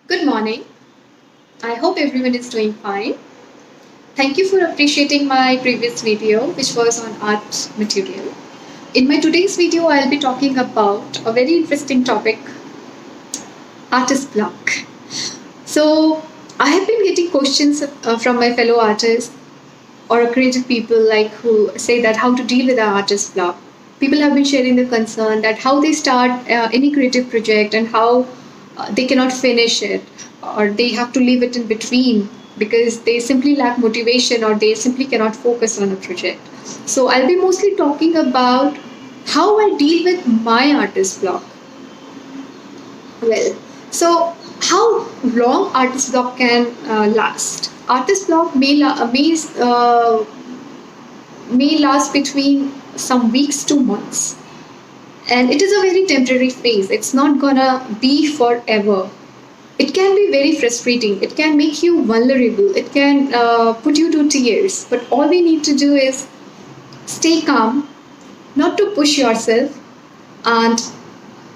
Good morning. I hope everyone is doing fine. Thank you for appreciating my previous video, which was on art material. In my today's video, I'll be talking about a very interesting topic, artist block. So, I have been getting questions from my fellow artists or creative people like who say that how to deal with an artist block. People have been sharing their concern that how they start any creative project and how they cannot finish it or they have to leave it in between because they simply lack motivation or they simply cannot focus on a project. So I'll be mostly talking about how I deal with my artist block. Well, so how long artist block can last? Artist block may last between some weeks to months, and it is a very temporary phase. It's not gonna be forever. It can be very frustrating. It can make you vulnerable. It can put you to tears. But all we need to do is stay calm, not to push yourself, and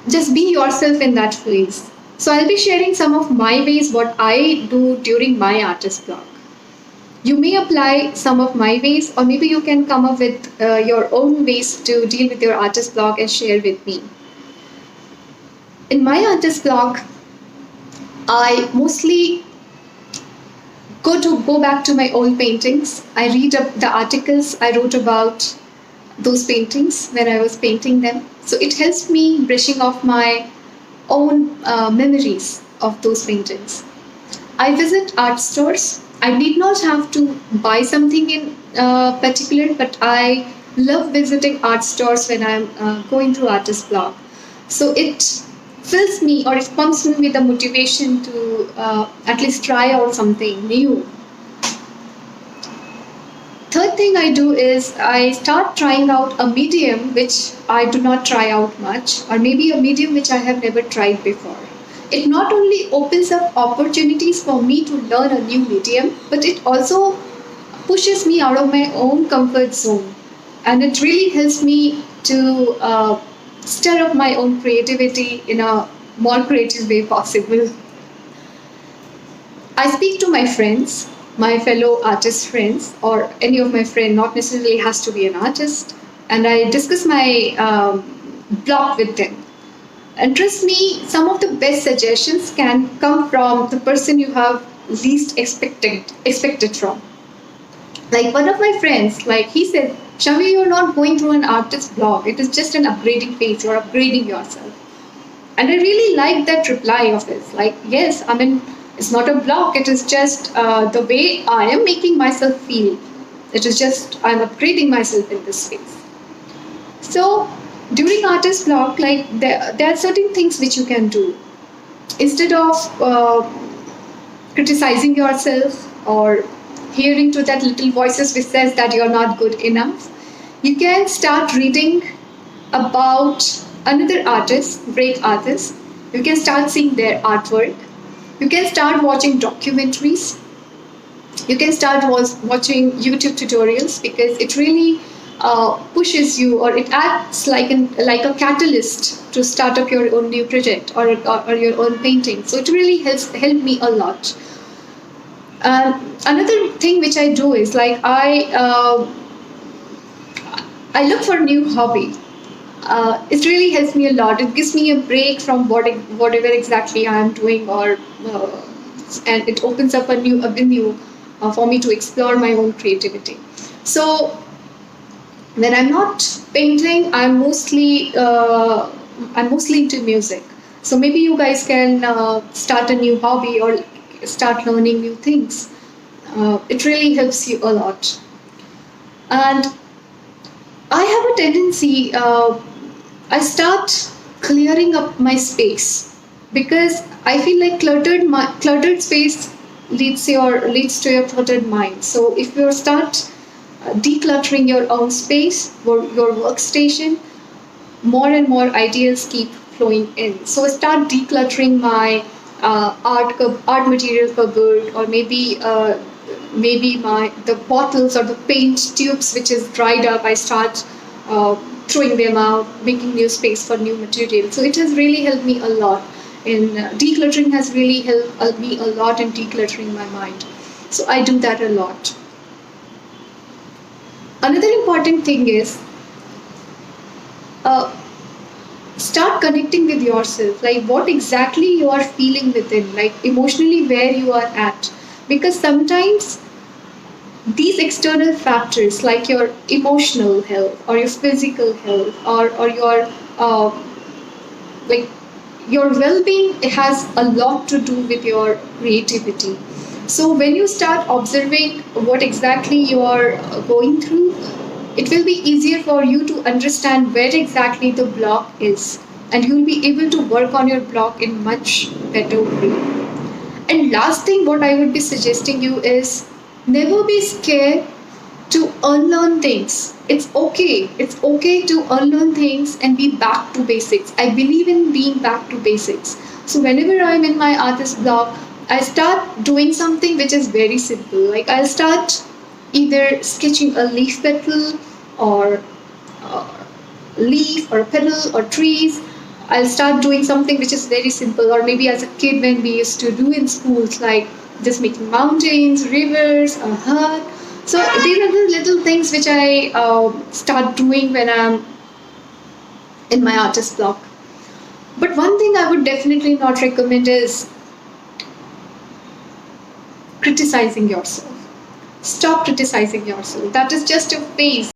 just be yourself in that phase. So I'll be sharing some of my ways what I do during my artist block. You may apply some of my ways, or maybe you can come up with your own ways to deal with your artist block and share with me. In my artist block, I mostly go back to my old paintings. I read up the articles I wrote about those paintings when I was painting them. So it helps me brushing off my own memories of those paintings. I visit art stores. I need not have to buy something in particular, but I love visiting art stores when I'm going through artist block. So it fills me or it pumps me with the motivation to at least try out something new. Third thing I do is I start trying out a medium which I do not try out much, or maybe a medium which I have never tried before. It not only opens up opportunities for me to learn a new medium, but it also pushes me out of my own comfort zone. And it really helps me to stir up my own creativity in a more creative way possible. I speak to my friends, my fellow artist friends, or any of my friends, not necessarily has to be an artist, and I discuss my blog with them. And trust me, some of the best suggestions can come from the person you have least expected from. Like one of my friends, like he said, Shavi, you're not going through an artist blog. It is just an upgrading phase. You're upgrading yourself. And I really like that reply of his. Like, yes, I mean, it's not a block. It is just the way I am making myself feel. It is just I'm upgrading myself in this space. So during artist block, like there are certain things which you can do instead of criticizing yourself or hearing to that little voices which says that you're not good enough. You can start reading about another artist, great artist. You can start seeing their artwork. You can start watching documentaries. You can start watching YouTube tutorials because it really pushes you or it acts like a catalyst to start up your own new project or your own painting. So it really helped me a lot. Another thing which I do is like I look for a new hobby. It really helps me a lot. It gives me a break from whatever exactly I am doing, or and it opens up a new avenue for me to explore my own creativity. So when I'm not painting, I'm mostly into music. So maybe you guys can start a new hobby or start learning new things. It really helps you a lot. And I have a tendency, I start clearing up my space because I feel like cluttered space leads to your cluttered mind. So if you start decluttering your own space or your workstation, more and more ideas keep flowing in. So I start decluttering my art material cupboard, or maybe my the bottles or the paint tubes which is dried up. I start throwing them out, making new space for new material. So it has really helped me a lot in decluttering has really helped me a lot in decluttering my mind. So I do that a lot. Another important thing is uh, start connecting with yourself, like what exactly you are feeling within, like emotionally where you are at. Because sometimes these external factors like your emotional health or your physical health or your uh, like your well-being, it has a lot to do with your creativity. So when you start observing what exactly you are going through, it will be easier for you to understand where exactly the block is, and you'll be able to work on your block in much better way. And last thing what I would be suggesting you is never be scared to unlearn things. It's okay. It's okay to unlearn things and be back to basics. I believe in being back to basics. So whenever I'm in my artist block, I start doing something which is very simple. Like I'll start either sketching a leaf petal or uh, leaf or a petal or trees. I'll start doing something which is very simple, or maybe as a kid when we used to do in schools, like just making mountains, rivers, a hut. So these are the little things which I start doing when I'm in my artist block. But one thing I would definitely not recommend is criticizing yourself. Stop criticizing yourself. That is just a phase.